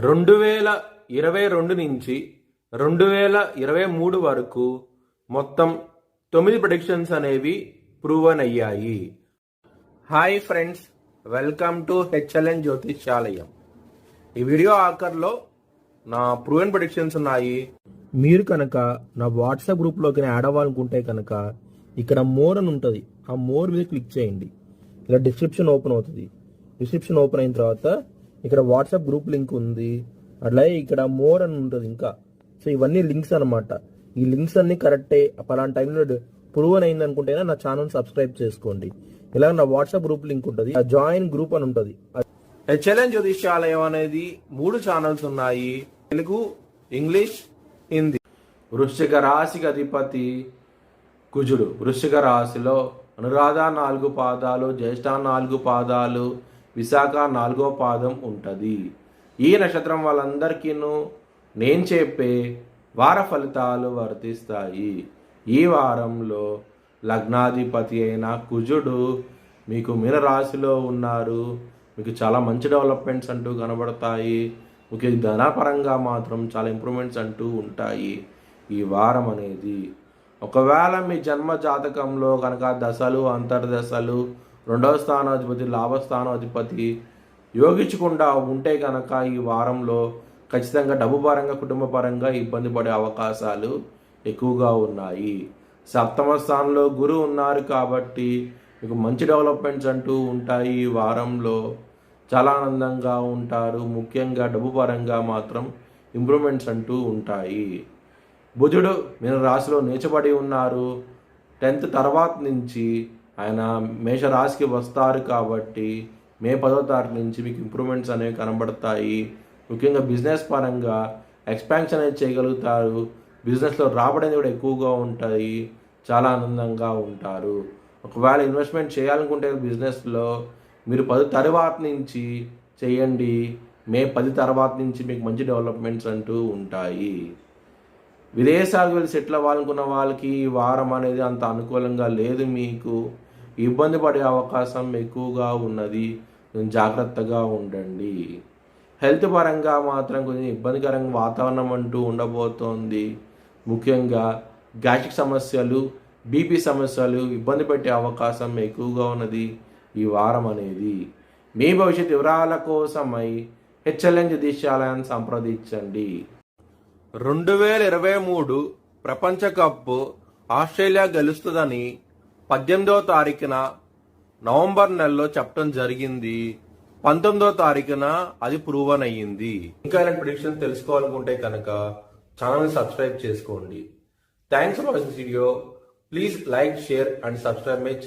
2022 నుంచి 2023 వరకు మొత్తం 9 ప్రెడిక్షన్స్ అనేవి ప్రూవన్ అయ్యాయి. Hi friends, welcome to HLN జ్యోతిష్యాలయం. ఈ వీడియో ఆఖర్లో నా ప్రూవన్ ప్రెడిక్షన్స్ ఉన్నాయి. మీరు కనుక నా వాట్సాప్ గ్రూప్లోకి యాడ్ అవ్వాలనుకుంటే కనుక ఇక్కడ మోర్ అని ఉంటుంది, ఆ మోర్ మీద క్లిక్ చేయండి. ఇలా డిస్క్రిప్షన్ ఓపెన్ అవుతుంది. డిస్క్రిప్షన్ ఓపెన్ అయిన తర్వాత ఇక్కడ వాట్సాప్ గ్రూప్ లింక్ ఉంది, అట్లాగే ఇక్కడ మోర్ అని ఉంటుంది ఇంకా. సో ఇవన్నీ లింక్స్ అనమాట. ఈ లింక్స్ అన్ని కరెక్టే. పలానా టైంలో ప్రూవన్ అయింది అనుకుంటేనే నా ఛానల్ సబ్స్క్రైబ్ చేసుకోండి. ఇలా నా వాట్సాప్ గ్రూప్ లింక్ ఉంటుంది, జాయిన్ గ్రూప్ అని ఉంటుంది. హెచ్ఎల్ఎన్ జ్యోతిష్యాలయం అనేది 3 ఛానల్స్ ఉన్నాయి, తెలుగు, ఇంగ్లీష్, హిందీ. వృశ్చిక రాశికి అధిపతి కుజుడు. వృశ్చిక రాశిలో అనురాధ 4 పాదాలు, జ్యేష్ఠ 4 పాదాలు, విశాఖ 4వ పాదం ఉంటుంది. ఈ నక్షత్రం వాళ్ళందరికీ నేను చెప్పే వార ఫలితాలు వర్తిస్తాయి. ఈ వారంలో లగ్నాధిపతి అయిన కుజుడు మీకు మీనరాశిలో ఉన్నారు. మీకు చాలా మంచి డెవలప్మెంట్స్ అంటూ కనబడతాయి. మీకు ధనపరంగా మాత్రం చాలా ఇంప్రూవ్మెంట్స్ అంటూ ఉంటాయి ఈ వారం అనేది. ఒకవేళ మీ జన్మ జాతకంలో కనుక దశలు, అంతర్దశలు, 2వ స్థానాధిపతి, లాభస్థానాధిపతి యోగించకుండా ఉంటే కనుక ఈ వారంలో ఖచ్చితంగా డబ్బు పరంగా, కుటుంబ పరంగా ఇబ్బంది పడే అవకాశాలు ఎక్కువగా ఉన్నాయి. 7వ స్థానంలో గురువు ఉన్నారు కాబట్టి మీకు మంచి డెవలప్మెంట్స్ అంటూ ఉంటాయి. ఈ వారంలో చాలా ఆనందంగా ఉంటారు. ముఖ్యంగా డబ్బు పరంగా మాత్రం ఇంప్రూవ్మెంట్స్ అంటూ ఉంటాయి. బుధుడు మీన రాశిలో నీచబడి ఉన్నారు. 10th తర్వాత నుంచి ఆయన మేషరాశికి వస్తారు కాబట్టి మే 10వ తారీఖు నుంచి మీకు ఇంప్రూవ్మెంట్స్ అనేవి కనబడతాయి. ముఖ్యంగా బిజినెస్ పరంగా ఎక్స్పాన్షన్ అనేది చేయగలుగుతారు. బిజినెస్లో రాబడి అనేది కూడా ఎక్కువగా ఉంటాయి. చాలా ఆనందంగా ఉంటారు. ఒకవేళ ఇన్వెస్ట్మెంట్ చేయాలనుకుంటే బిజినెస్లో మీరు 10 తర్వాత నుంచి చేయండి. మే 10 తర్వాత నుంచి మీకు మంచి డెవలప్మెంట్స్ అంటూ ఉంటాయి. విదేశాలకు వెళ్ళి సెటిల్ అవ్వాలనుకున్న వాళ్ళకి ఈ వారం అనేది అంత అనుకూలంగా లేదు. మీకు ఇబ్బంది పడే అవకాశం ఎక్కువగా ఉన్నది. జాగ్రత్తగా ఉండండి. హెల్త్ పరంగా మాత్రం కొంచెం ఇబ్బందికరంగా వాతావరణం అంటూ ఉండబోతోంది. ముఖ్యంగా గ్యాస్ట్రిక్ సమస్యలు, బీపీ సమస్యలు ఇబ్బంది పెట్టే అవకాశం ఎక్కువగా ఉన్నది ఈ వారం అనేది. మీ భవిష్యత్ వివరాల కోసమై హెచ్ఎల్ఎన్ జ్యోతిష్యాలయాన్ని సంప్రదించండి. 2023 ప్రపంచ కప్ ఆస్ట్రేలియా గెలుస్తుందని 18వ తారీఖున నవంబర్ నెలలో చెప్పడం జరిగింది. 19వ తారీఖున అది ప్రూవన్ అయ్యింది. ఇంకా ఇలాంటి ప్రిడిక్షన్స్ తెలుసుకోవాలనుకుంటే కనుక ఛానల్ సబ్స్క్రైబ్ చేసుకోండి. Thanks for watching video. Please like, share and subscribe my channel.